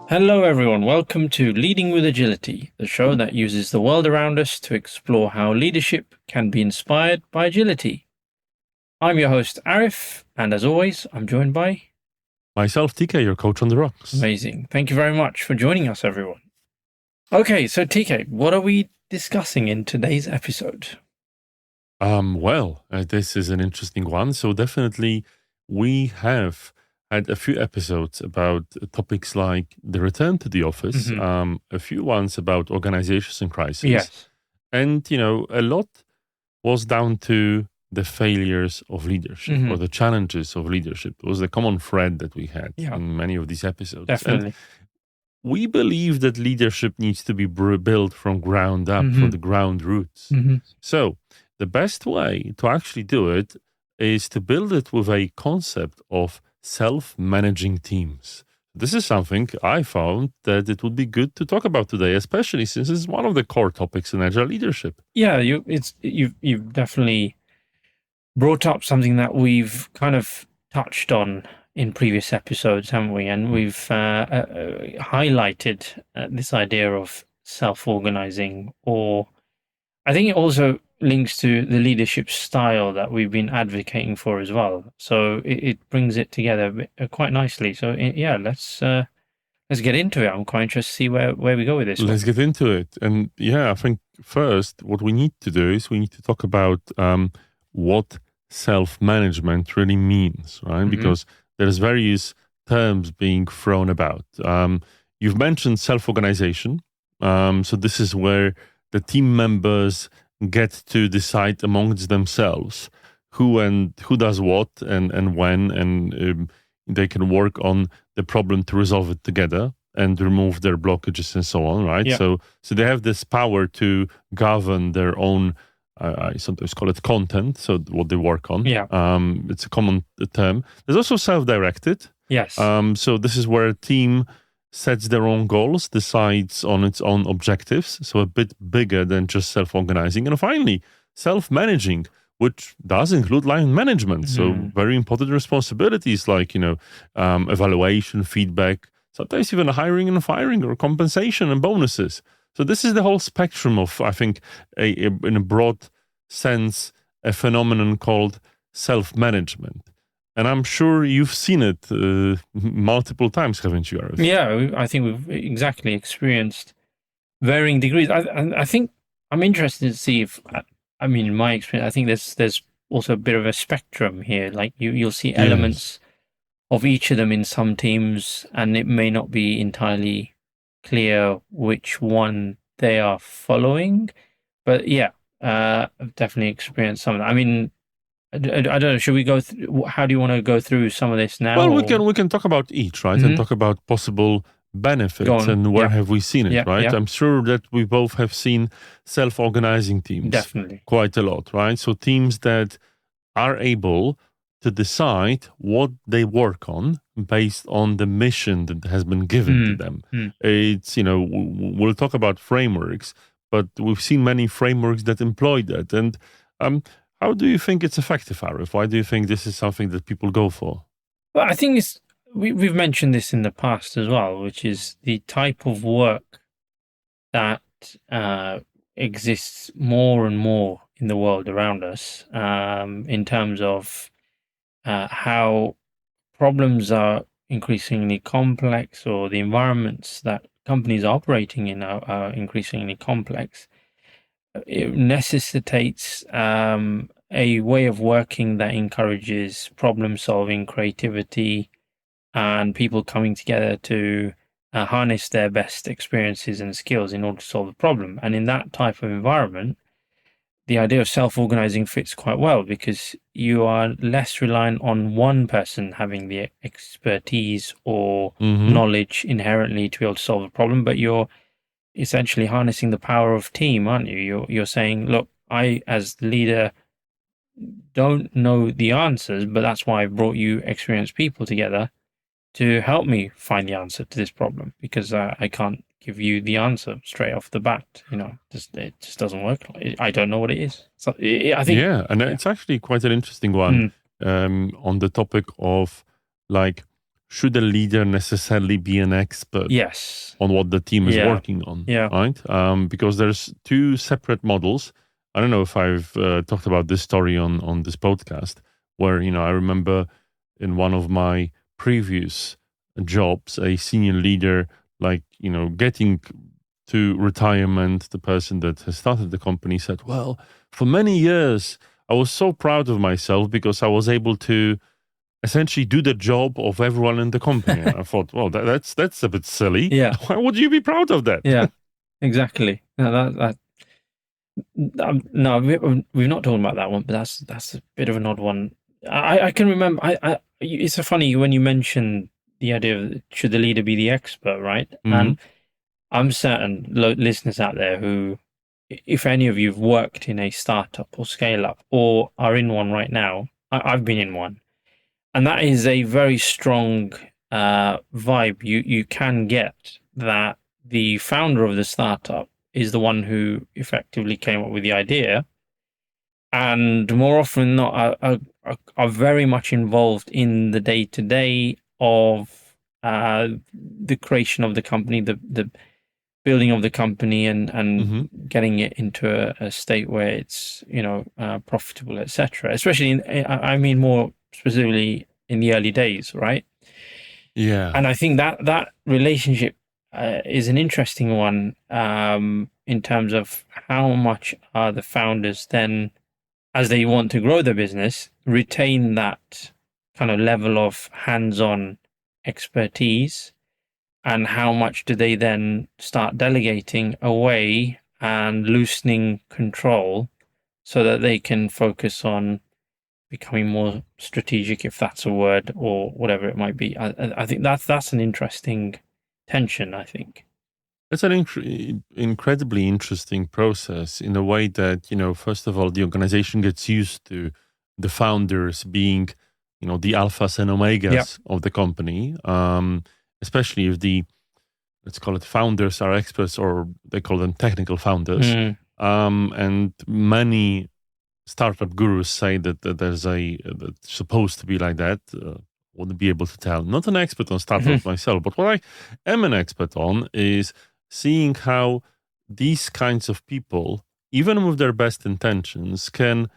Hello, everyone. Welcome to Leading with Agility, the show that uses the world around us to explore how leadership can be inspired by agility. I'm your host, Arif, and as always, I'm joined by Myself, TK, your coach on the rocks. Amazing. Thank you very much for joining us, everyone. Okay, so TK, what are we discussing in today's episode? This is an interesting one. So definitely we have had a few episodes about topics like the return to the office, a few ones about organizations in crisis. Yes. And, a lot was down to the failures of leadership or the challenges of leadership. It was the common thread that we had in many of these episodes. Definitely. And we believe that leadership needs to be built from ground up, from the ground roots. So the best way to actually do it is to build it with a concept of self-managing teams. This is something I found that it would be good to talk about today, especially since it's one of the core topics in agile leadership. Yeah, you've definitely brought up something that we've kind of touched on in previous episodes, haven't we? And we've highlighted this idea of self-organizing, or I think it also links to the leadership style that we've been advocating for as well. So it brings it together quite nicely. So yeah, let's get into it. I'm quite interested to see where we go with this. Let's get into it. And yeah, I think first what we need to do is we need to talk about what self-management really means, right? Because there's various terms being thrown about. You've mentioned self-organization. So this is where the team members get to decide amongst themselves who does what and when, and they can work on the problem to resolve it together and remove their blockages and so on, right? Yeah. So they have this power to govern their own, I sometimes call it content, so what they work on. Yeah. It's a common term. There's also self-directed. Yes. So this is where a team sets their own goals, decides on its own objectives, so a bit bigger than just self-organizing. And finally, self-managing, which does include line management. So very important responsibilities like, evaluation, feedback, sometimes even hiring and firing or compensation and bonuses. So this is the whole spectrum of, I think, in a broad sense, a phenomenon called self-management. And I'm sure you've seen it multiple times, haven't you, Arif? Yeah, I think we've exactly experienced varying degrees. I think I'm interested to see if, I mean, in my experience, I think there's also a bit of a spectrum here. Like you'll see elements of each of them in some teams, and it may not be entirely clear which one they are following. But yeah, I've definitely experienced some of that. I mean, I don't know. Should we go? How do you want to go through some of this now? Well, we can talk about each, right, and talk about possible benefits and where have we seen it, right? I'm sure that we both have seen self-organizing teams, definitely, quite a lot, right? So teams that are able to decide what they work on based on the mission that has been given to them. It's we'll talk about frameworks, but we've seen many frameworks that employ that, and how do you think it's effective, Arif? Why do you think this is something that people go for? Well, I think we've mentioned this in the past as well, which is the type of work that exists more and more in the world around us, in terms of how problems are increasingly complex, or the environments that companies are operating in are increasingly complex. It necessitates a way of working that encourages problem solving, creativity, and people coming together to harness their best experiences and skills in order to solve the problem. And in that type of environment, the idea of self-organizing fits quite well, because you are less reliant on one person having the expertise or knowledge inherently to be able to solve the problem, but you're essentially harnessing the power of team, aren't you? You're saying, look, I, as the leader, don't know the answers, but that's why I brought you experienced people together to help me find the answer to this problem, because I can't give you the answer straight off the bat. It just doesn't work. I don't know what it is. So I think, and it's actually quite an interesting one on the topic of like should a leader necessarily be an expert Yes. on what the team is Yeah. working on, Yeah. right? Because there's two separate models. I don't know if I've talked about this story on this podcast, where I remember in one of my previous jobs, a senior leader, like getting to retirement, the person that has started the company said, "Well, for many years, I was so proud of myself because I was able to essentially do the job of everyone in the company." And I thought, well, that's a bit silly. Yeah. Why would you be proud of that? Yeah. Exactly. No, no, we've not talked about that one, but that's a bit of an odd one. I can remember. It's so funny when you mention the idea of should the leader be the expert, right? Mhm. And I'm certain listeners out there who, if any of you've worked in a startup or scale up or are in one right now, I've been in one, and that is a very strong vibe. You can get that the founder of the startup is the one who effectively came up with the idea, and more often than not are very much involved in the day to day of the creation of the company, the building of the company, and Mhm. getting it into a state where it's profitable, etc. Especially I mean more specifically in the early days, right? Yeah. And I think that relationship is an interesting one in terms of how much are the founders then, as they want to grow their business, retain that kind of level of hands-on expertise, and how much do they then start delegating away and loosening control so that they can focus on becoming more strategic, if that's a word, or whatever it might be. I think that's an interesting tension, I think. It's an incredibly interesting process in a way that, first of all, the organization gets used to the founders being, the alphas and Yeah. omegas of the company, especially if the, let's call it, founders are experts, or they call them technical founders. And many startup gurus say that there's that's supposed to be like that. Wouldn't be able to tell. Not an expert on startups myself, but what I am an expert on is seeing how these kinds of people, even with their best intentions, can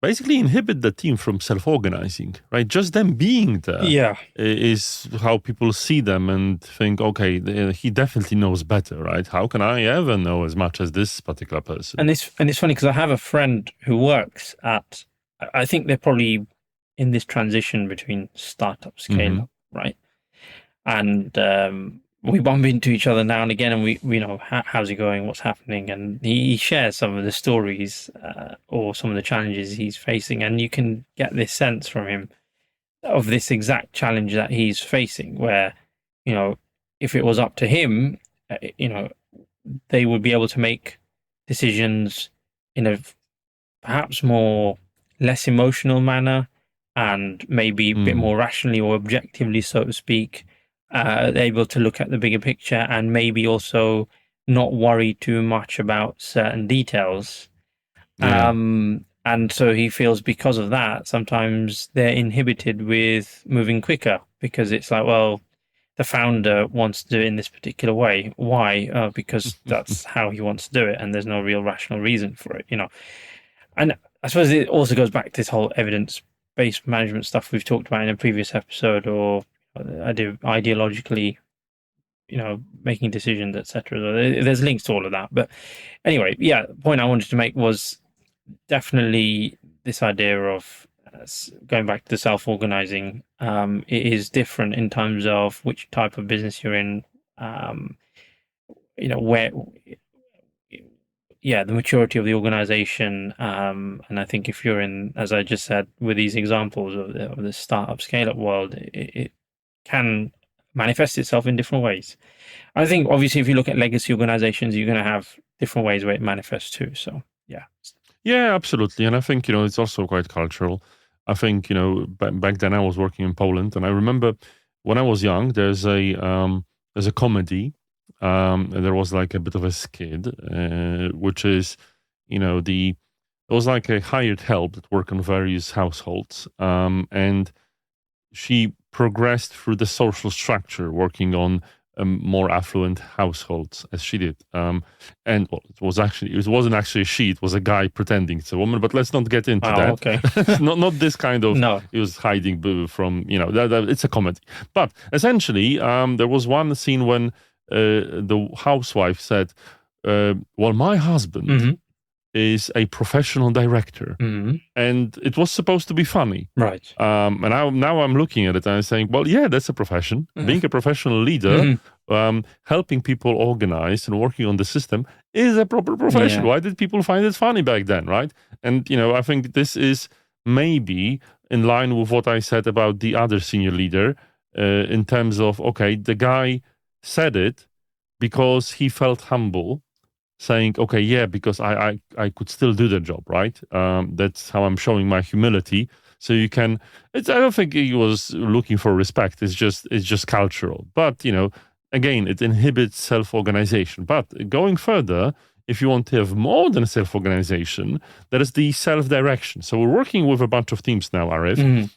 basically inhibit the team from self-organizing, right? Just them being there Yeah. is how people see them and think, okay, he definitely knows better, right? How can I ever know as much as this particular person? And it's funny because I have a friend who works at, I think they're probably in this transition between startup, scale up, right? And we bump into each other now and again, and we know how's it going, what's happening, and he shares some of the stories or some of the challenges he's facing, and you can get this sense from him of this exact challenge that he's facing, where if it was up to him, they would be able to make decisions in a perhaps less emotional manner, and maybe a bit more rationally or objectively, so to speak, able to look at the bigger picture and maybe also not worry too much about certain details. Yeah. And so he feels because of that, sometimes they're inhibited with moving quicker because it's like, well, the founder wants to do it in this particular way. Why? Because that's how he wants to do it, and there's no real rational reason for it, And I suppose it also goes back to this whole evidence-based management stuff we've talked about in a previous episode, or ideologically, making decisions, etc. There's links to all of that. But anyway, yeah, the point I wanted to make was definitely this idea of going back to the self-organizing. It is different in terms of which type of business you're in. Where, yeah, the maturity of the organization. And I think if you're in, as I just said, with these examples of the startup scale-up world, it can manifest itself in different ways. I think obviously if you look at legacy organizations, you're going to have different ways where it manifests too. So yeah. Yeah, absolutely. And I think, it's also quite cultural. I think, back then I was working in Poland, and I remember when I was young, there's a comedy. And there was like a bit of a skid, which is, it was like a hired help that worked on various households. And she progressed through the social structure, working on more affluent households as she did. And well, it wasn't actually a she; it was a guy pretending it's a woman. But let's not get into Oh, that. okay. not this kind of. No. He was hiding from it's a comedy. But essentially, there was one scene when the housewife said, "Well, my husband." Hmm. Is a professional director, Hmm. and it was supposed to be funny. Right. And now I'm looking at it and I'm saying, well, yeah, that's a profession. Being a professional leader, helping people organize and working on the system is a proper profession. Yeah. Why did people find it funny back then, right? And I think this is maybe in line with what I said about the other senior leader, in terms of, okay, the guy said it because he felt humble, saying, okay, yeah, because I could still do the job, right? That's how I'm showing my humility. So I don't think he was looking for respect. It's just cultural. But, again, it inhibits self-organization. But going further, if you want to have more than self-organization, that is the self-direction. So we're working with a bunch of teams now, Arif.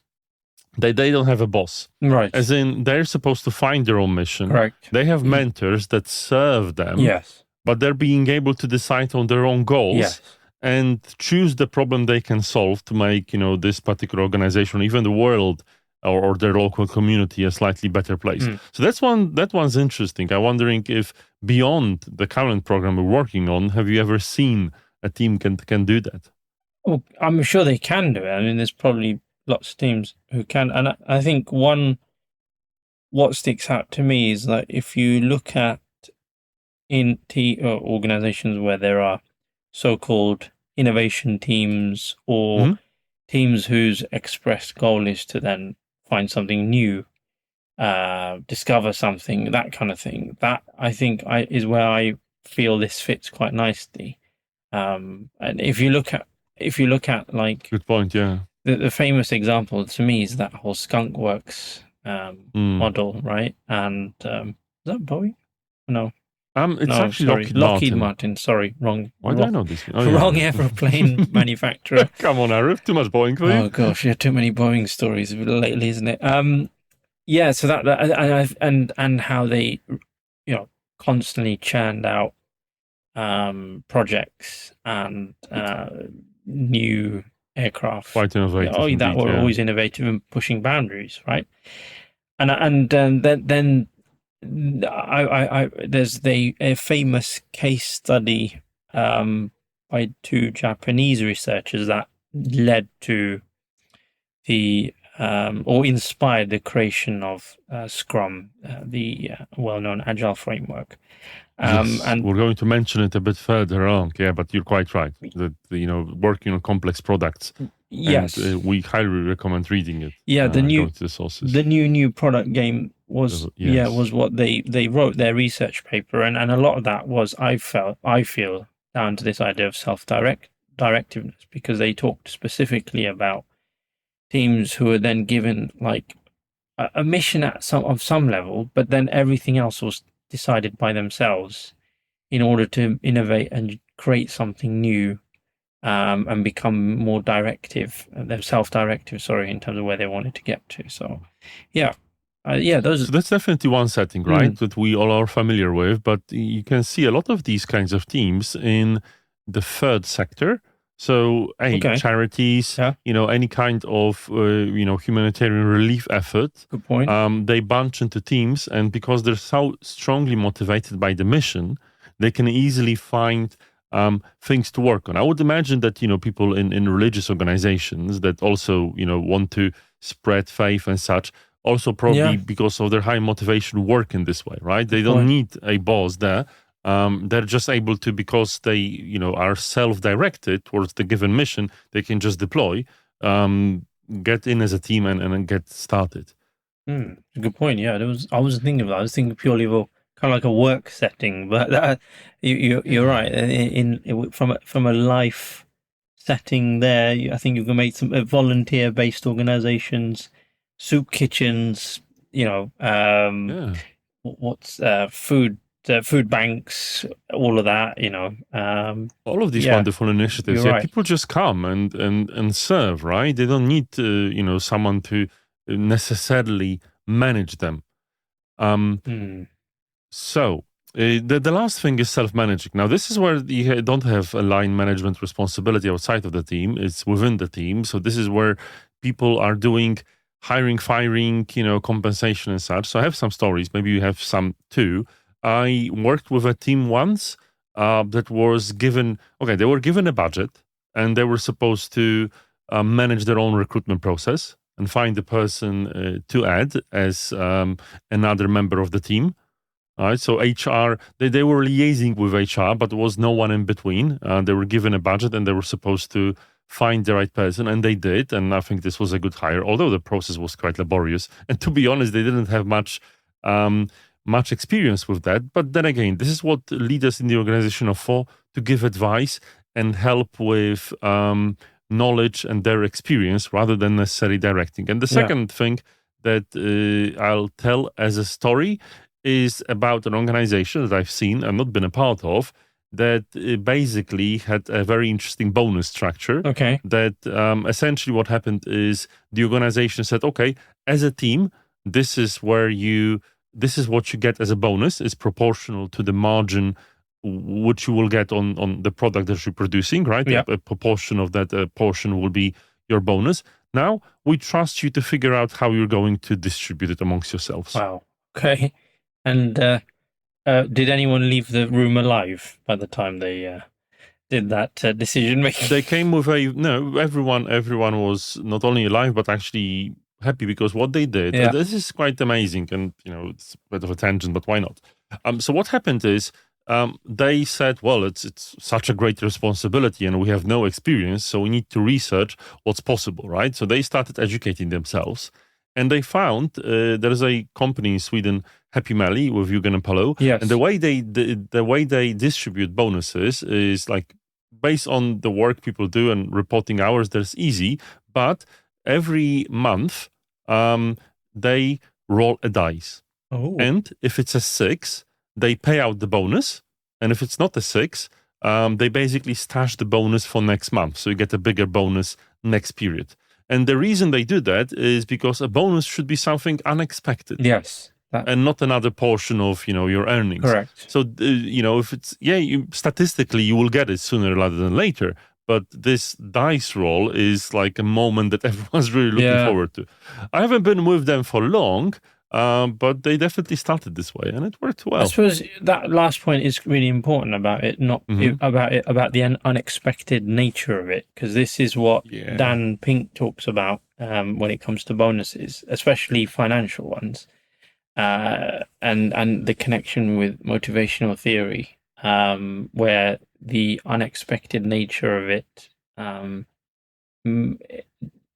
They don't have a boss. Right. As in, they're supposed to find their own mission. Correct. They have mentors that serve them. Yes. But they're being able to decide on their own goals. Yes. And choose the problem they can solve to make, this particular organization, even the world or their local community, a slightly better place. So that one's interesting. I'm wondering if beyond the current program we're working on, have you ever seen a team can do that? Well, I'm sure they can do it. I mean, there's probably lots of teams who can. And I think what sticks out to me is that if you look at organizations where there are so-called innovation teams or teams whose expressed goal is to then find something new, discover something, that kind of thing. That I think is where I feel this fits quite nicely. And if you look at like, good point, yeah. The famous example to me is that whole Skunk Works model, right? And is that Boeing? No. It's actually Lockheed Martin. Sorry, wrong. Why do I know this? Wrong airplane manufacturer. Come on, Arif, too much Boeing for you. Oh gosh, yeah, too many Boeing stories lately, isn't it? Yeah. So that and how they, constantly churned out projects and new aircraft. Quite innovative. That were always innovative and pushing boundaries, right? And then. There's a famous case study by two Japanese researchers that led to the or inspired the creation of Scrum, the well-known Agile framework. Yes, and we're going to mention it a bit further on. Yeah, but you're quite right. That working on complex products. Yes, and, we highly recommend reading it. Yeah, the new product game was what they wrote their research paper, and a lot of that was I feel down to this idea of directiveness, because they talked specifically about teams who were then given like a mission at some level, but then everything else was decided by themselves in order to innovate and create something new. And become more they're self-directive, in terms of where they wanted to get to. So, So that's definitely one setting, right, that we all are familiar with. But you can see a lot of these kinds of teams in the third sector. So, charities, any kind of humanitarian relief effort. Good point. They bunch into teams, and because they're so strongly motivated by the mission, they can easily find things to work on. I would imagine that people in religious organizations that also want to spread faith and such, also probably because of their high motivation, work in this way, right? They don't need a boss there. They're just able to, because they are self-directed towards the given mission, they can just deploy, get in as a team and get started. Good point. Yeah, I was thinking of that. I was thinking purely of kind of like a work setting, but you're right. From a life setting there, I think you can make some volunteer-based organizations, soup kitchens. What's food banks, all of that. All of these wonderful initiatives. Right. People just come and serve, right? They don't need someone to necessarily manage them. Um, Hmm. so the last thing is self-managing. Now, this is where you don't have a line management responsibility outside of the team. It's within the team. So this is where people are doing hiring, firing, compensation and such. So I have some stories. Maybe you have some too. I worked with a team once that was given, okay, they were given a budget and they were supposed to manage their own recruitment process and find the person to add as another member of the team. All right, so HR, they were liaising with HR, but there was no one in between. They were given a budget and they were supposed to find the right person, and they did. And I think this was a good hire, although the process was quite laborious. And to be honest, they didn't have much experience with that. But then again, this is what leaders in the organization are for, to give advice and help with knowledge and their experience rather than necessarily directing. And the second thing that I'll tell as a story is about an organization that I've seen and not been a part of that basically had a very interesting bonus structure. Okay. That essentially what happened is the organization said, okay, as a team, this is what you get as a bonus. Is proportional to the margin which you will get on the product that you're producing, right? Yeah. A proportion of that portion will be your bonus. Now we trust you to figure out how you're going to distribute it amongst yourselves. Wow. Okay. And did anyone leave the room alive by the time they did that decision making? They came with everyone was not only alive but actually happy because what they did. This is quite amazing, and it's a bit of a tangent, but why not? So what happened is they said, well, it's such a great responsibility and we have no experience, so we need to research what's possible, right? So they started educating themselves. And they found there's a company in Sweden, Happy Mally, with Eugen and Palo. Yes. And the way they distribute bonuses is like based on the work people do and reporting hours. That's easy, but every month they roll a dice. Oh. And if it's a 6, they pay out the bonus. And if it's not a 6, they basically stash the bonus for next month. So you get a bigger bonus next period. And the reason they do that is because a bonus should be something unexpected. Yes. And not another portion of, your earnings. Correct. So, if it's, statistically, you will get it sooner rather than later. But this dice roll is like a moment that everyone's really looking forward to. I haven't been with them for long, but they definitely started this way and it worked well. I suppose that last point is really important about it, about the unexpected nature of it, because this is what Dan Pink talks about when it comes to bonuses, especially financial ones, and the connection with motivational theory, where the unexpected nature of it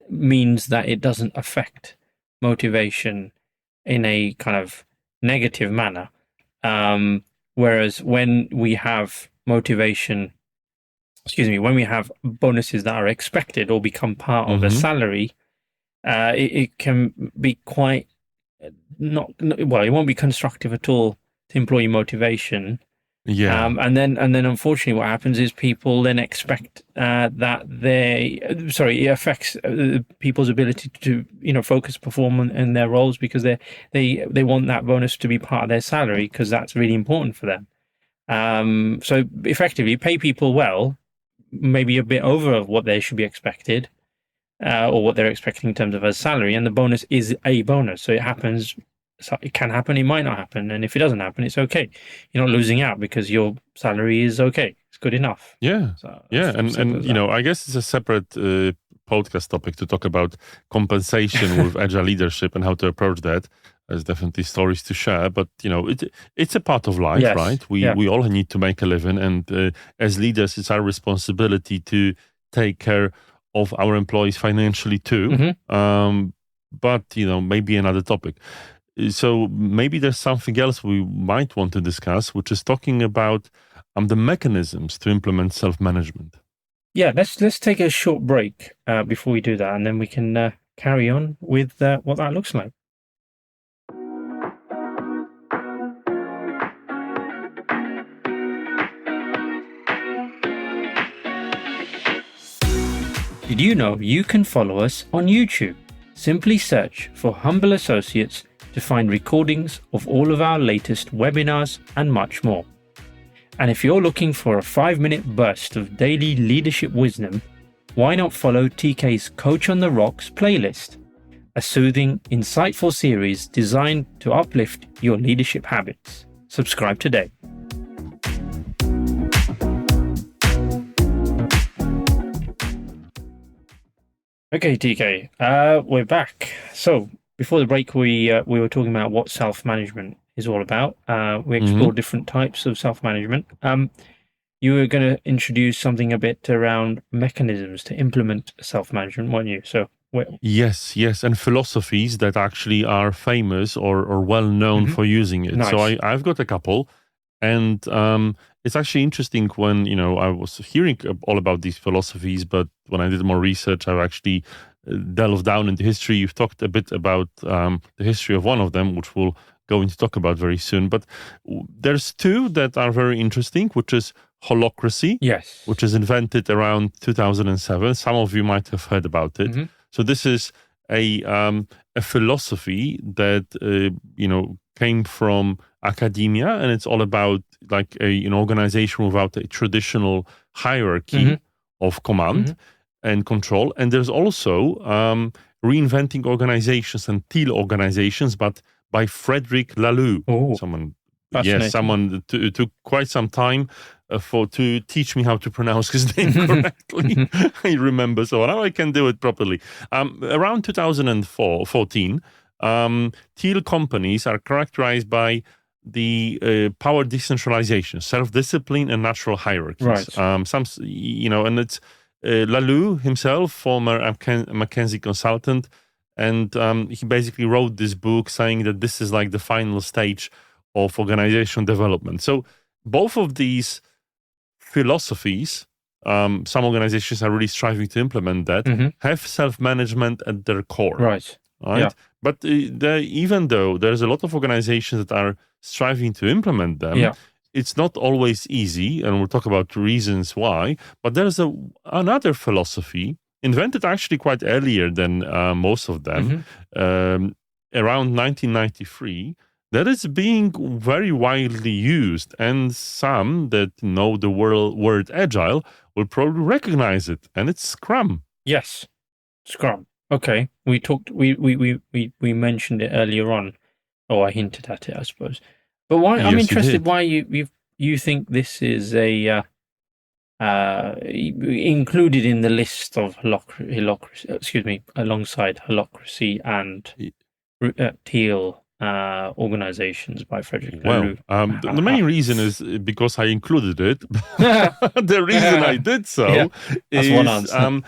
means that it doesn't affect motivation in a kind of negative manner. Whereas when we have when we have bonuses that are expected or become part of a salary, it can be quite it won't be constructive at all to employee motivation. And then unfortunately what happens is people then expect that it affects people's ability to focus, perform in their roles, because they want that bonus to be part of their salary because that's really important for them. So effectively pay people well, maybe a bit over what they should be expected, or what they're expecting in terms of a salary, and the bonus is a bonus. So it happens. So it can happen, it might not happen, and if it doesn't happen, it's okay. You're not losing out because your salary is okay. It's good enough. Yeah, so and I guess it's a separate podcast topic to talk about compensation with agile leadership and how to approach that. There's definitely stories to share, but it's a part of life, right? We all need to make a living, and as leaders, it's our responsibility to take care of our employees financially too. But maybe another topic. So maybe there's something else we might want to discuss, which is talking about the mechanisms to implement self-management. Yeah, let's take a short break before we do that, and then we can carry on with what that looks like. Did you know you can follow us on YouTube? Simply search for Humble Associates to find recordings of all of our latest webinars and much more. And if you're looking for a 5-minute burst of daily leadership wisdom, why not follow TK's Coach on the Rocks playlist, a soothing, insightful series designed to uplift your leadership habits. Subscribe today. Okay, TK, we're back. So before the break, we were talking about what self-management is all about. We explored different types of self-management. You were going to introduce something a bit around mechanisms to implement self-management, weren't you? So yes, and philosophies that actually are famous or well known for using it. Nice. So I've got a couple, and it's actually interesting when I was hearing all about these philosophies, but when I did more research, I've actually delved down into history. You've talked a bit about the history of one of them, which we'll go into talk about very soon. But there's two that are very interesting, which is holacracy, yes, which is invented around 2007. Some of you might have heard about it. So this is a philosophy that came from academia, and it's all about like an organization without a traditional hierarchy of command and control. And there's also reinventing organizations and teal organizations, but by Frederick Laloux. Someone took quite some time to teach me how to pronounce his name correctly. I remember, so now I can do it properly. Around 2014, teal companies are characterized by the power decentralization, self-discipline, and natural hierarchies. Right. And it's Laloux himself, former McKinsey consultant, and he basically wrote this book saying that this is like the final stage of organizational development. So both of these philosophies, some organizations are really striving to implement that, have self-management at their core. Right. Yeah. But even though there's a lot of organizations that are striving to implement them, it's not always easy, and we'll talk about reasons why. But there's another philosophy invented actually quite earlier than most of them, around 1993, that is being very widely used, and some that know the word agile will probably recognize it, and it's Scrum. Yes, Scrum. Okay, we mentioned it earlier on. Oh, I hinted at it, I suppose. But why? Yes, I'm interested why you think this is a included in the list of holacracy. Excuse me, alongside holacracy and teal organizations by Frederick Laloux. The main reason is because I included it. The reason I did so is one answer.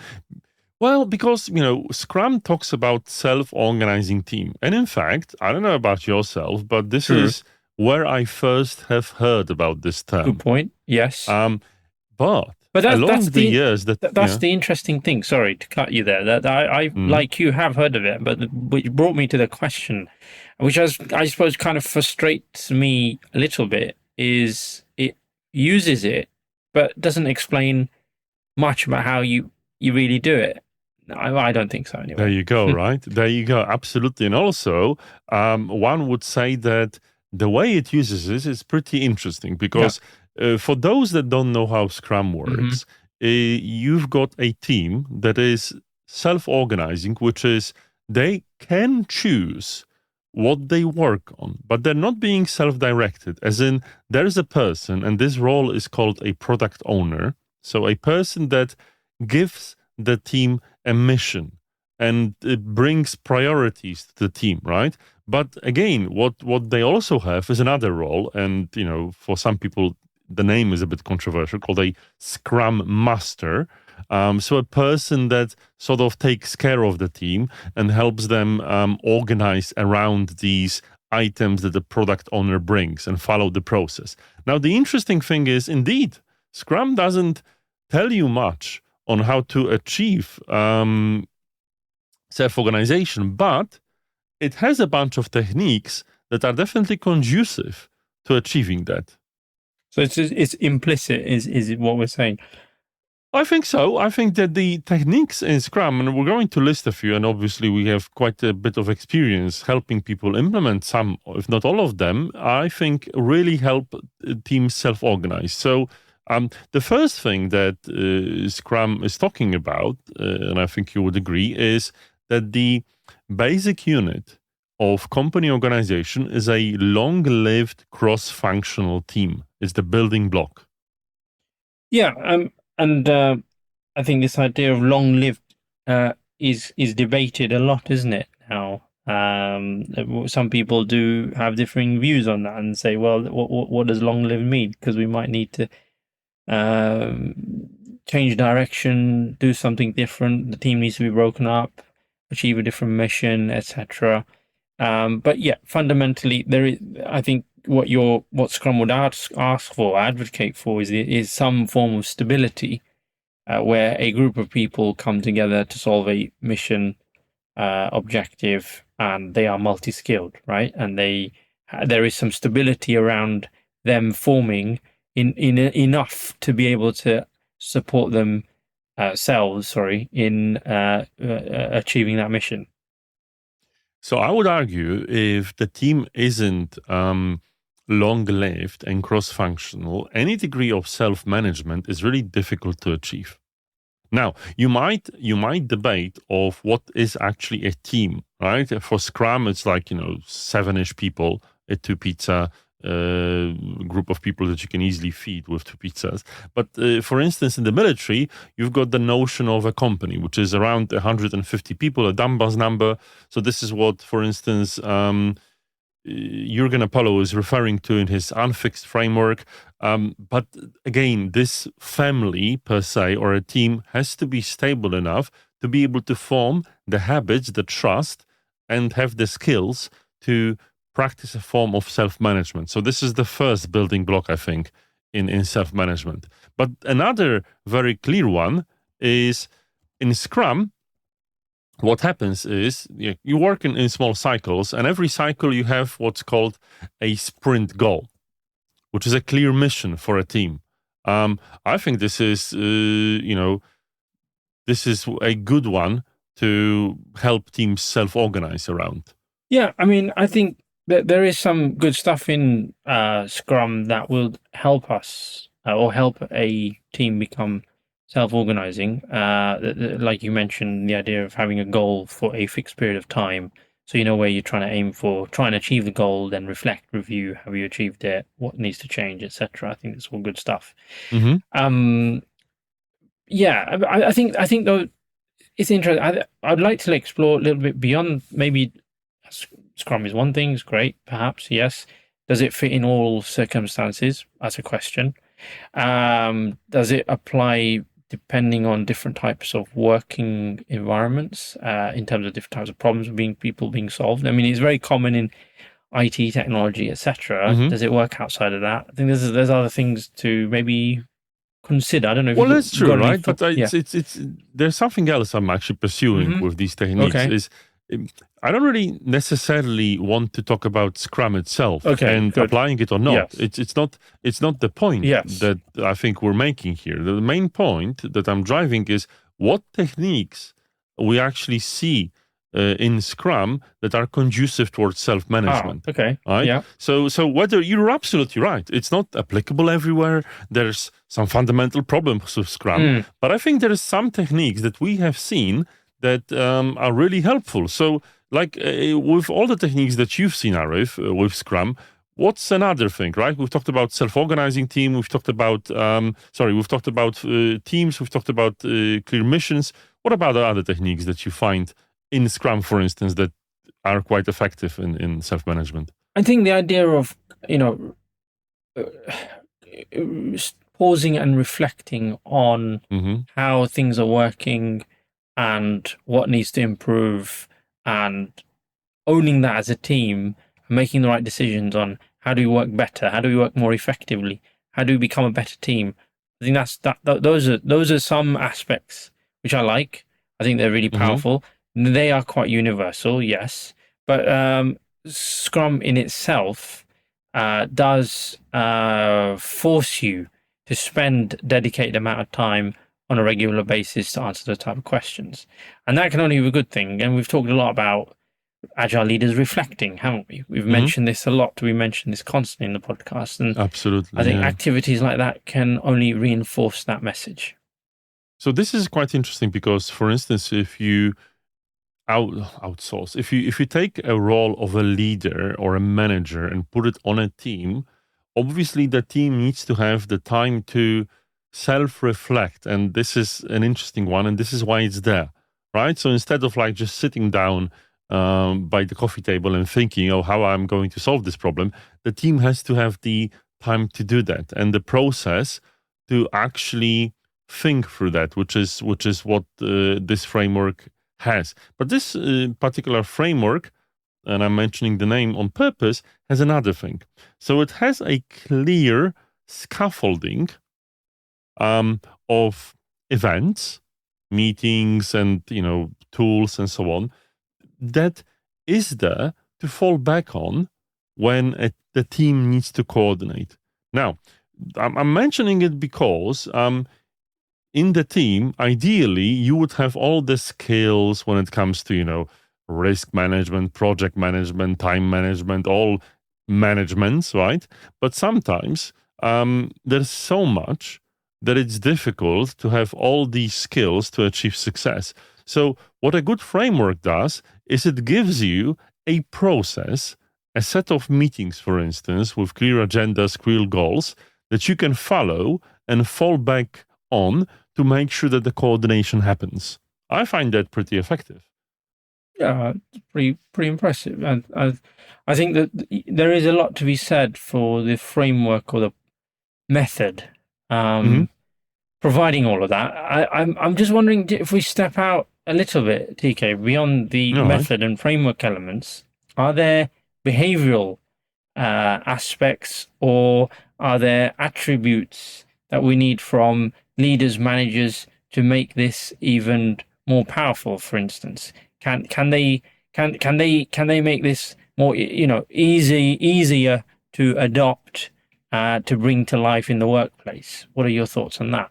Because Scrum talks about self-organizing team, and in fact, I don't know about yourself, but this is where I first have heard about this term. Good point. Yes. But that's the interesting thing. Sorry to cut you there. That I like you have heard of it, but which brought me to the question, which I suppose kind of frustrates me a little bit, is it uses it, but doesn't explain much about how you really do it. I don't think so anyway. There you go, right? There you go. Absolutely. And also, one would say that the way it uses this is pretty interesting because for those that don't know how Scrum works, you've got a team that is self-organizing, which is they can choose what they work on, but they're not being self-directed, as in there is a person, and this role is called a product owner. So a person that gives the team a mission and it brings priorities to the team, right? But again, what they also have is another role, and for some people the name is a bit controversial, called a Scrum Master. So a person that sort of takes care of the team and helps them organize around these items that the product owner brings and follow the process. Now, the interesting thing is, indeed, Scrum doesn't tell you much on how to achieve self-organization, but it has a bunch of techniques that are definitely conducive to achieving that. So it's implicit, is what we're saying. I think so. I think that the techniques in Scrum, and we're going to list a few, and obviously we have quite a bit of experience helping people implement some, if not all of them, I think really help teams self organize. So, the first thing that Scrum is talking about, and I think you would agree, is that the basic unit of company organization is a long lived cross functional team, it's the building block. Yeah, and I think this idea of long-lived is debated a lot, isn't it? Now, some people do have differing views on that and say, well, what does long-lived mean? Because we might need to change direction, do something different. The team needs to be broken up, achieve a different mission, etc. But yeah, fundamentally, I think what Scrum would ask for, advocate for, is some form of stability, where a group of people come together to solve a mission objective, and they are multi-skilled, right? And there is some stability around them forming in enough to be able to support themselves, in achieving that mission. So I would argue if the team isn't long-lived and cross-functional, any degree of self-management is really difficult to achieve. Now, you might debate of what is actually a team, right? For Scrum, it's like, 7-ish people at two pizza group of people that you can easily feed with two pizzas. But for instance, in the military, you've got the notion of a company, which is around 150 people, a Dunbar's number. So this is what, for instance, Jürgen Apollo is referring to in his unfixed framework. But again, this family per se or a team has to be stable enough to be able to form the habits, the trust, and have the skills to practice a form of self-management. So this is the first building block, I think, in self-management. But another very clear one is in Scrum, what happens is you work in small cycles, and every cycle you have what's called a sprint goal, which is a clear mission for a team. I think this is, this is a good one to help teams self-organize around. Yeah, I mean, I think that there is some good stuff in Scrum that will help us or help a team become self-organizing. Like you mentioned, the idea of having a goal for a fixed period of time, so you know where you're trying to aim for, try and achieve the goal, then reflect, review, have you achieved it, what needs to change, etc. I think that's all good stuff. Mm-hmm. Yeah, I think though it's interesting. I'd like to explore a little bit beyond. Maybe Scrum is one thing, it's great, perhaps, yes. Does it fit in all circumstances? That's a question. Does it apply depending on different types of working environments, in terms of different types of problems people being solved? I mean, it's very common in IT, technology, etc. Mm-hmm. Does it work outside of that? I think there's other things to maybe consider. I don't know if That's true, right? But yeah. it's there's something else I'm actually pursuing with these techniques. Okay. Is I don't really necessarily want to talk about Scrum itself and good. applying it or not. Yes. It's not the point that I think we're making here. The main point that I'm driving is what techniques we actually see in Scrum that are conducive towards self-management. Okay. Right? Yeah. So whether you're absolutely right, it's not applicable everywhere. There's some fundamental problems with Scrum, but I think there is some techniques that we have seen that are really helpful. So, like with all the techniques that you've seen, Arif, with Scrum, what's another thing, right? We've talked about self-organizing team. We've talked about we've talked about teams. We've talked about clear missions. What about the other techniques that you find in Scrum, for instance, that are quite effective in self-management? I think the idea of pausing and reflecting on how things are working and what needs to improve, and owning that as a team, making the right decisions on how do we work better, how do we work more effectively, how do we become a better team. I think those are some aspects which I like. I think they're really powerful. They are quite universal, yes, but Scrum in itself does force you to spend dedicated amount of time on a regular basis to answer those type of questions. And that can only be a good thing. And we've talked a lot about agile leaders reflecting, haven't we? We've Hmm. mentioned this a lot. We mentioned this constantly in the podcast. And I Absolutely, think yeah. activities like that can only reinforce that message. So this is quite interesting because, for instance, if you outsource, if you take a role of a leader or a manager and put it on a team, obviously the team needs to have the time to self-reflect, and this is an interesting one, and this is why it's there, right? So instead of like just sitting down by the coffee table and thinking, oh, how I'm going to solve this problem, the team has to have the time to do that and the process to actually think through that, which is what this framework has. But this particular framework, and I'm mentioning the name on purpose, has another thing. So it has a clear scaffolding of events, meetings, and tools and so on that is there to fall back on when the team needs to coordinate. Now, I'm mentioning it because in the team, ideally, you would have all the skills when it comes to, risk management, project management, time management, all managements, right? But sometimes there's so much that it's difficult to have all these skills to achieve success. So, what a good framework does is it gives you a process, a set of meetings, for instance, with clear agendas, clear goals that you can follow and fall back on to make sure that the coordination happens. I find that pretty effective. Yeah, it's pretty impressive. And I think that there is a lot to be said for the framework or the method Mm-hmm. providing all of that. I'm just wondering if we step out a little bit, TK, beyond the All right. method and framework elements, are there behavioral aspects or are there attributes that we need from leaders, managers to make this even more powerful, for instance? Can they make this more easier to adopt to bring to life in the workplace? What are your thoughts on that?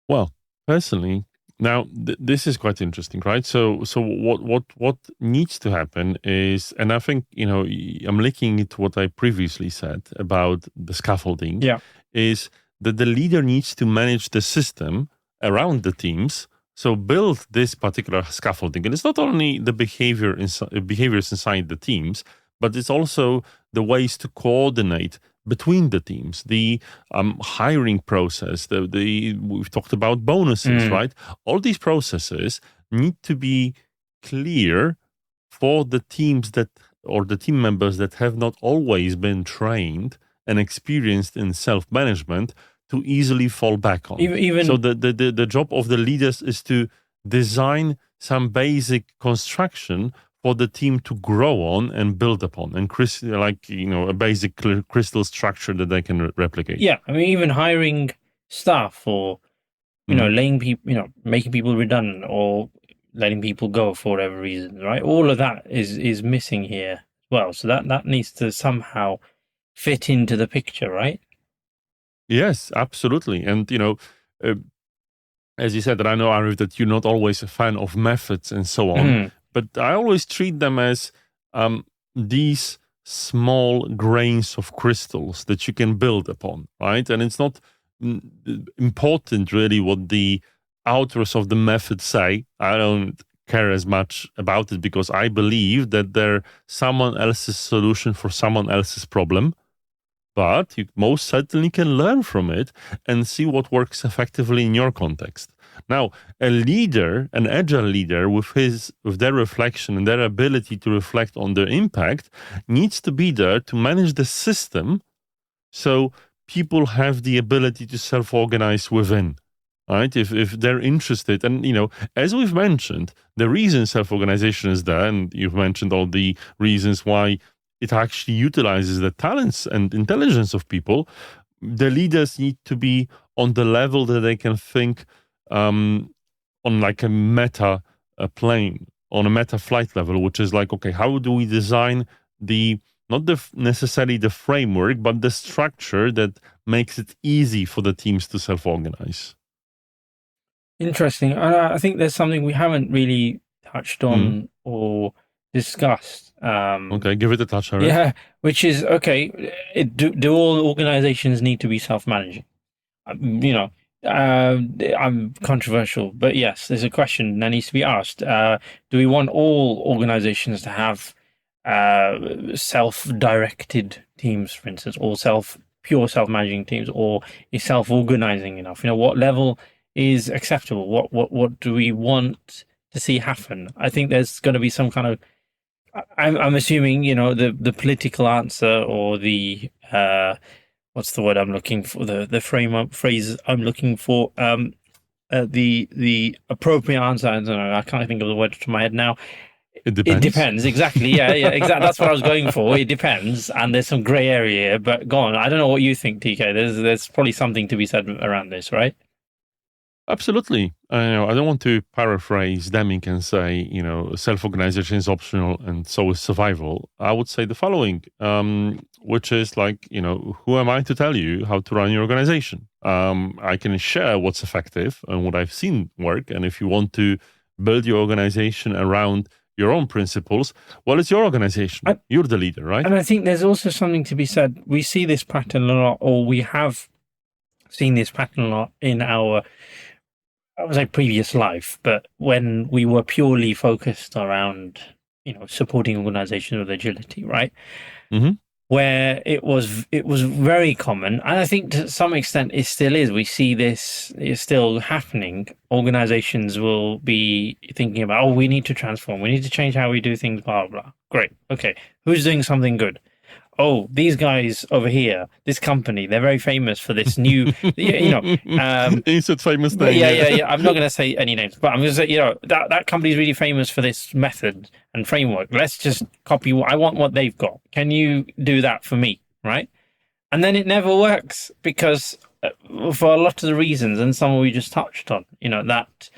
Well, personally, now this is quite interesting, right? So what needs to happen is, and I think I'm linking it to what I previously said about the scaffolding, Yeah. is that the leader needs to manage the system around the teams. So build this particular scaffolding, and it's not only the behaviors inside the teams, but it's also the ways to coordinate between the teams, the hiring process, we've talked about bonuses, right? All these processes need to be clear for the teams that, or the team members that have not always been trained and experienced in self-management to easily fall back on. Even so the job of the leaders is to design some basic construction for the team to grow on and build upon, and a basic crystal structure that they can replicate. yeah, I mean, even hiring staff or Mhm. laying people, making people redundant or letting people go for whatever reason, right? All of that is missing here as well. So that needs to somehow fit into the picture, right? Yes, absolutely. And uh, as you said, that I know, Arif, that you're not always a fan of methods and so on, Mhm. but I always treat them as these small grains of crystals that you can build upon, right? And it's not important really what the authors of the method say. I don't care as much about it because I believe that they're someone else's solution for someone else's problem. But you most certainly can learn from it and see what works effectively in your context. Now, a leader, an agile leader, with their reflection and their ability to reflect on their impact, needs to be there to manage the system, so people have the ability to self-organize within. Right? If they're interested, and as we've mentioned, the reason self-organization is there, and you've mentioned all the reasons why it actually utilizes the talents and intelligence of people. The leaders need to be on the level that they can think on like a meta plane, on a meta flight level, which is like, okay, how do we design the not necessarily the framework, but the structure that makes it easy for the teams to self-organize? Interesting. I think there's something we haven't really touched Hmm. on or discussed. Okay, give it a touch, Arif. Yeah, which is okay. Do all organizations need to be self-managing? You know, I'm controversial, but yes, there's a question that needs to be asked. Do we want all organizations to have self-directed teams, for instance, or pure self-managing teams, or is self-organizing enough? What level is acceptable? What do we want to see happen? I think there's going to be some kind of I'm assuming, the political answer or the what's the word I'm looking for? The phrase I'm looking for. The appropriate answer. I don't know. I can't think of the word to my head now. It It depends. depends. Exactly. Yeah. Yeah. Exactly. That's what I was going for. It depends, and there's some grey area here. But go on. I don't know what you think, TK. There's probably something to be said around this, right? Absolutely. I don't want to paraphrase Deming and say, self-organization is optional and so is survival. I would say the following, which is like, who am I to tell you how to run your organization? I can share what's effective and what I've seen work. And if you want to build your organization around your own principles, well, it's your organization. And, You're the leader, right? and I think there's also something to be said. We see this pattern a lot, or we have seen this pattern a lot in our I would say previous life, but when we were purely focused around, supporting organizations with agility, right? Mm-hmm. Where it was very common, and I think to some extent it still is. We see this is still happening. Organizations will be thinking about, oh, we need to transform, we need to change how we do things, blah blah. Great, okay, who's doing something good? Oh, these guys over here, this company, they're very famous for this new, Insert famous but name, yeah, yeah. yeah, yeah. I'm not going to say any names, but I'm going to say, that company's really famous for this method and framework. Let's just copy. I want what they've got. Can you do that for me? Right? And then it never works because for a lot of the reasons, and some we just touched on, that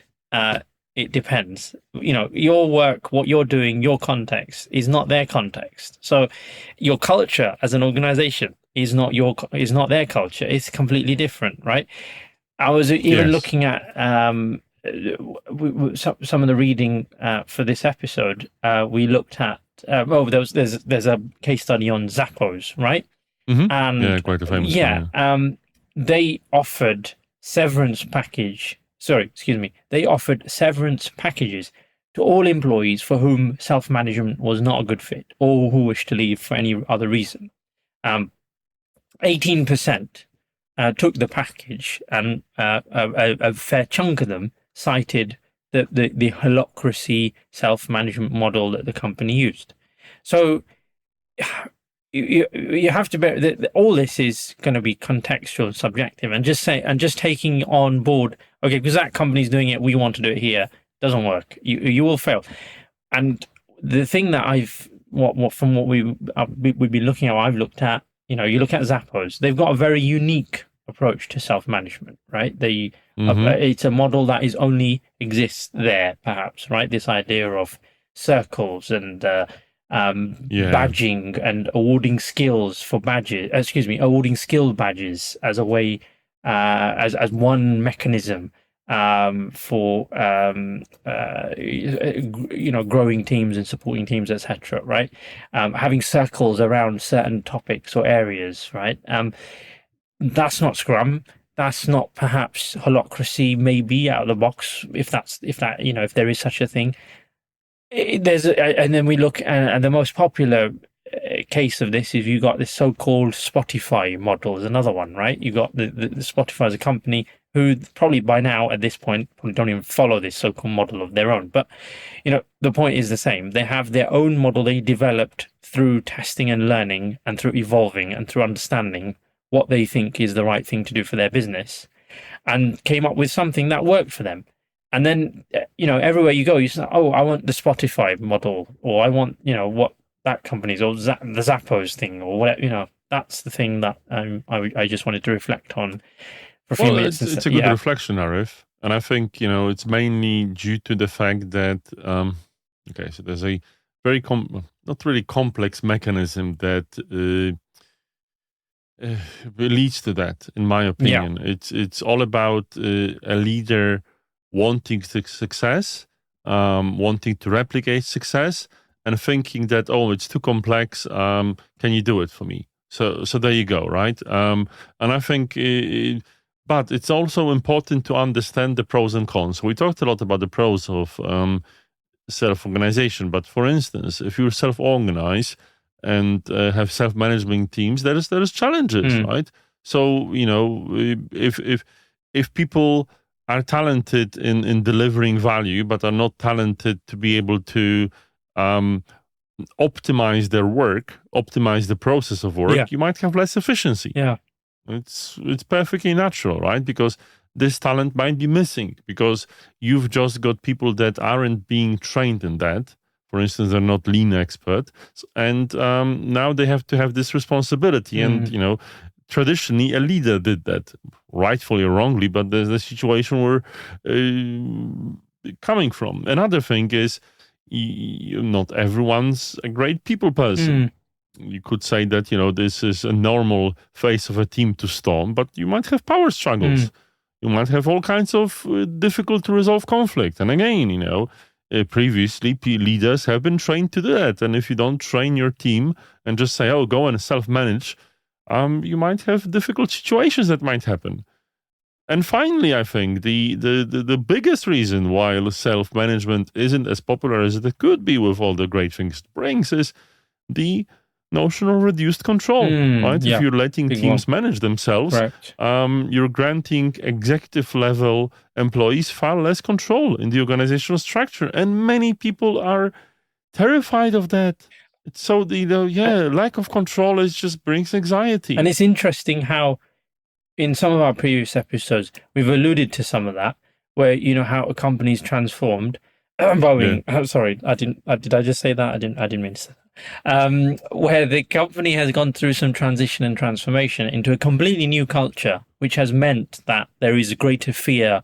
it depends. Your work, what you're doing, your context is not their context. So your culture as an organization is not their culture. It's completely different, right? I was even Yes. looking at some of the reading for this episode. We looked at there's a case study on Zappos, right? Mm-hmm. Yeah, And quite a famous one, yeah, yeah. they offered severance package. Sorry, excuse me. They offered severance packages to all employees for whom self-management was not a good fit or who wished to leave for any other reason. 18% took the package, and a fair chunk of them cited the holacracy self-management model that the company used. So you have to bear that all this is going to be contextual and subjective, and just taking on board, okay, because that company's doing it, we want to do it here, doesn't work. You will fail. And the thing that what from what we've been looking at, I've looked at, you look at Zappos, they've got a very unique approach to self-management, right? Mm-hmm. It's a model that is only exists there, perhaps, right? This idea of circles and Yeah. badging and awarding skills for badges. Excuse me, awarding skill badges as a way, as one mechanism for growing teams and supporting teams, etc. Right, having circles around certain topics or areas. Right, that's not Scrum. That's not perhaps holacracy. Maybe out of the box, if there is such a thing. And then we look, and the most popular case of this is you got this so-called Spotify model is another one, right? You got the Spotify as a company who probably by now at this point probably don't even follow this so-called model of their own. But the point is the same. They have their own model they developed through testing and learning and through evolving and through understanding what they think is the right thing to do for their business, and came up with something that worked for them. And then, everywhere you go, you say, oh, I want the Spotify model, or I want, what that company's, or the Zappos thing, or whatever, that's the thing that I just wanted to reflect on for a few Well, minutes. it's a good reflection, Arif. And I think, it's mainly due to the fact that, okay, so there's a very, not really complex mechanism that leads to that, in my Yeah. opinion. It's all about a leader wanting success, wanting to replicate success, and thinking that, oh, it's too complex. Can you do it for me? So there you go, right? And I think, but it's also important to understand the pros and cons. We talked a lot about the pros of self-organization, but for instance, if you self-organize and have self-management teams, there is challenges, right? So if people are talented in delivering value, but are not talented to be able to optimize their work, optimize the process of work, you might have less efficiency. Yeah. It's perfectly natural, right? Because this talent might be missing because you've just got people that aren't being trained in that. For instance, they're not lean expert, and now they have to have this responsibility. And traditionally, a leader did that, rightfully or wrongly. But there's the situation we're coming from. Another thing is, not everyone's a great people person. You could say that this is a normal phase of a team to storm, but you might have power struggles. You might have all kinds of difficult to resolve conflict. And again, previously leaders have been trained to do that. And if you don't train your team and just say, oh, go and self-manage, you might have difficult situations that might happen. And finally, I think the biggest reason why self-management isn't as popular as it could be with all the great things it brings is the notion of reduced control, right? If you're letting teams manage themselves, you're granting executive level employees far less control in the organizational structure. And many people are terrified of that. So lack of control just brings anxiety. And it's interesting how in some of our previous episodes, we've alluded to some of that, where, how a company's transformed. Sorry, did I just say that? I didn't mean to say that. Where the company has gone through some transition and transformation into a completely new culture, which has meant that there is a greater fear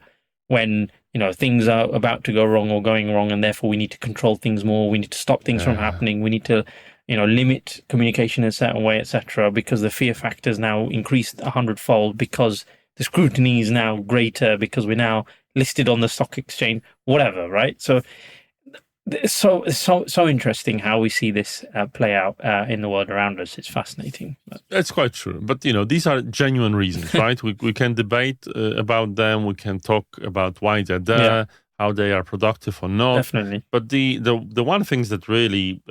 when, things are about to go wrong or going wrong, and therefore we need to control things more. We need to stop things from happening. We need to, limit communication in a certain way, etc., because the fear factor is now increased 100-fold because the scrutiny is now greater because we're now listed on the stock exchange, whatever, right? So interesting how we see this play out in the world around us. It's fascinating. That's quite true. But these are genuine reasons, right? We can debate about them. We can talk about why they're there, how they are productive or not. Definitely. But the one thing that really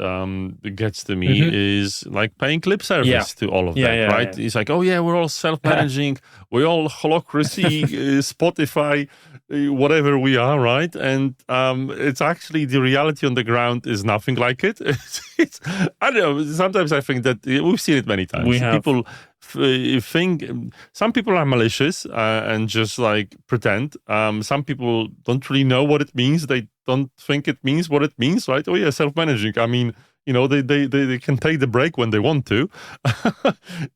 gets to me is like paying lip service to all of that, right? It's like, oh yeah, we're all self-managing, we're all holocracy, Spotify, whatever we are, right? And it's actually the reality on the ground is nothing like it. I don't know. Sometimes I think that we've seen it many times. People think some people are malicious and just like pretend. Some people don't really know what it means. They don't think it means what it means, right? Oh yeah, self-managing. I mean, they can take the break when they want to.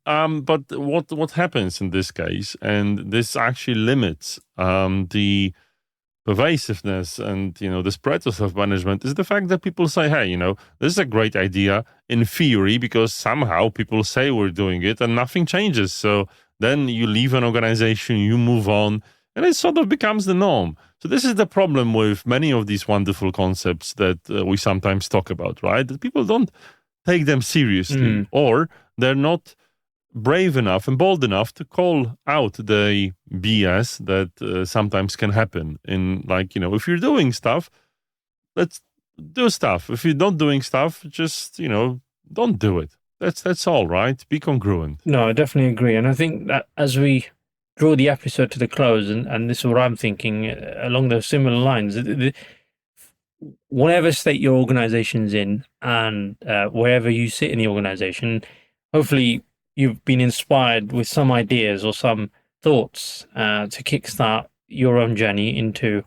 But what happens in this case, and this actually limits the pervasiveness and the spread of self-management, is the fact that people say, hey, this is a great idea in theory because somehow people say we're doing it and nothing changes. So then you leave an organization, you move on, and it sort of becomes the norm. So this is the problem with many of these wonderful concepts that we sometimes talk about, right? That people don't take them seriously, or they're not brave enough and bold enough to call out the BS that sometimes can happen in, like, if you're doing stuff, let's do stuff. If you're not doing stuff, just, don't do it. That's all, right? Be congruent. No, I definitely agree. And I think that as we draw the episode to the close, and this is what I'm thinking along those similar lines, whatever state your organization's in and wherever you sit in the organization, hopefully you've been inspired with some ideas or some thoughts to kickstart your own journey into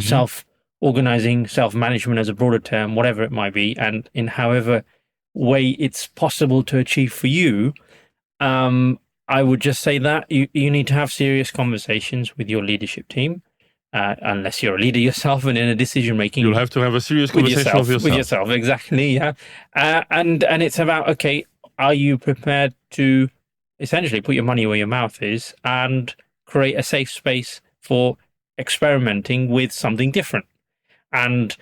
self-organizing, self-management as a broader term, whatever it might be, and in however way it's possible to achieve for you. I would just say that you need to have serious conversations with your leadership team. Unless you're a leader yourself and in a decision making, you'll have to have a serious conversation with yourself. Exactly, yeah. And it's about, okay, are you prepared to essentially put your money where your mouth is and create a safe space for experimenting with something different? And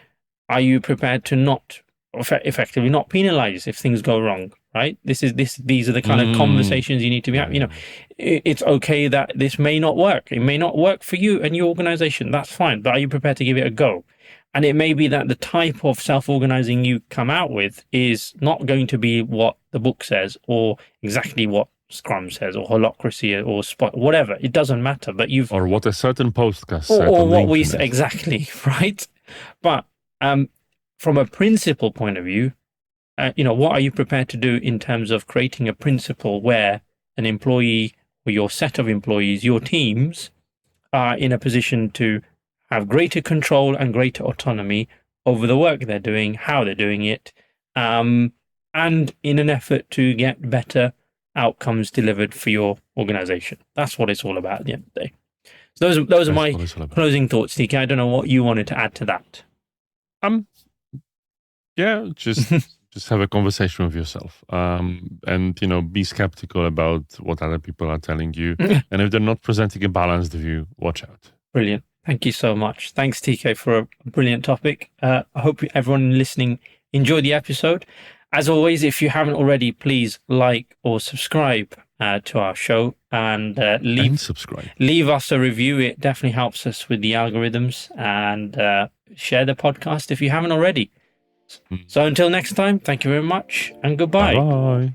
are you prepared to not effectively not penalize if things go wrong? Right. These are the kind of conversations you need to be having. It's okay that this may not work. It may not work for you and your organization. That's fine. But are you prepared to give it a go? And it may be that the type of self-organizing you come out with is not going to be what the book says or exactly what Scrum says or Holacracy or Spot, whatever. It doesn't matter. But or what a certain podcast said or on what the we internet. exactly, right? But from a principle point of view, what are you prepared to do in terms of creating a principle where an employee or your set of employees, your teams, are in a position to have greater control and greater autonomy over the work they're doing, how they're doing it, and in an effort to get better outcomes delivered for your organization. That's what it's all about at the end of the day. So those are my closing thoughts, TK. I don't know what you wanted to add to that. Yeah, just have a conversation with yourself, and be skeptical about what other people are telling you, and if they're not presenting a balanced view, watch out. Brilliant. Thank you so much. Thanks, TK, for a brilliant topic. I hope everyone listening enjoyed the episode. As always, if you haven't already, please like or subscribe to our show and leave us a review. It definitely helps us with the algorithms, and share the podcast if you haven't already. So until next time, thank you very much and goodbye. Bye.